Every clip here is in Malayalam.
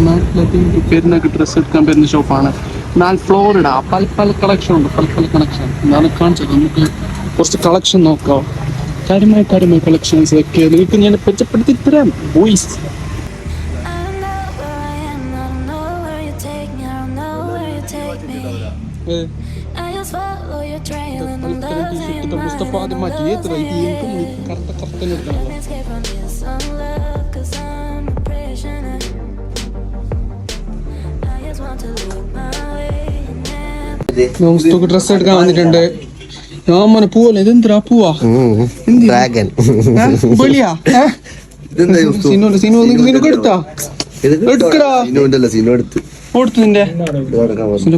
നാട്ടിലെത്തി പെരുന്നൊക്കെ ഡ്രസ്സ് എടുക്കാൻ പറ്റുന്ന ഷോപ്പാണ്. ഫ്ലോറിഡ പല പല കളക്ഷൻ ഉണ്ട്, പല പല കളക്ഷൻ. ഞാൻ കാണിച്ചത് നമുക്ക് കുറച്ച് കളക്ഷൻ നോക്കാം. കാര്യമായ കളക്ഷൻസ് ഒക്കെ നിങ്ങൾക്ക് ഞാൻ പരിചയപ്പെടുത്തി തരാം ബോയ്സ്. മുസ്തഫ ആദ്യം മാറ്റി ഡ്രസ് എടുക്കാൻ വന്നിട്ടുണ്ട്. ഞാൻ മോനെ പൂവല്ലേ, ഇതെന്താ പൂവാ?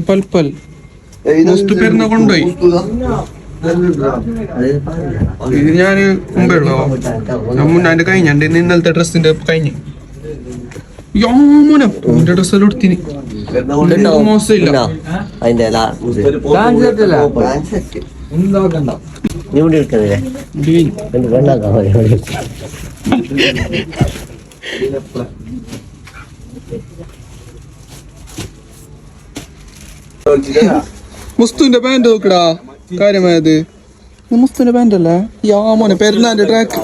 പൽപ്പൽ പേരുന്ന കൊണ്ടുപോയി. ഇത് ഞാന് മുമ്പേ ഉള്ളോ മുന്നേ കഴിഞ്ഞ ഇന്നലത്തെ ഡ്രസ്സിന്റെ കഴിഞ്ഞ് യോമോനെ ഡ്രസ്സെല്ലാം എടുത്തിന് മോശമില്ല. മുസ്തുവിന്റെ പാന്റ് നോക്കടാ, കാര്യമായത് മുസ്തുവിന്റെ പാന്റ് അല്ലേ? യാമോനെ പെരുന്നാന്റെ ട്രാക്ക്.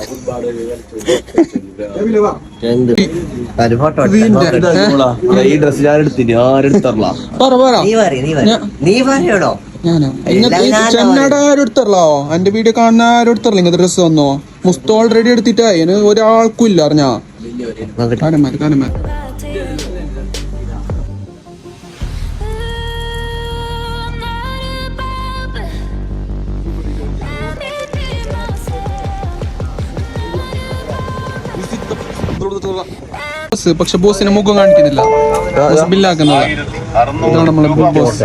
ചെന്നട ആരും എടുത്തറല്ലോ, എന്റെ വീഡിയോ കാണുന്ന ആരും എടുത്തറല്ലോ ഇങ്ങനത്തെ ഡ്രസ്സ് വന്നോ? മുസ്തു ഓൾറെഡി എടുത്തിട്ടായി, ഒരാൾക്കും ഇല്ല അറിഞ്ഞാ. കാര്യമാര് പക്ഷെ ബോസിന്റെ മുഖം കാണിക്കുന്നില്ല, ബില്ലാക്കുന്നത്. ഇതാണ് നമ്മളെ ബോസ്.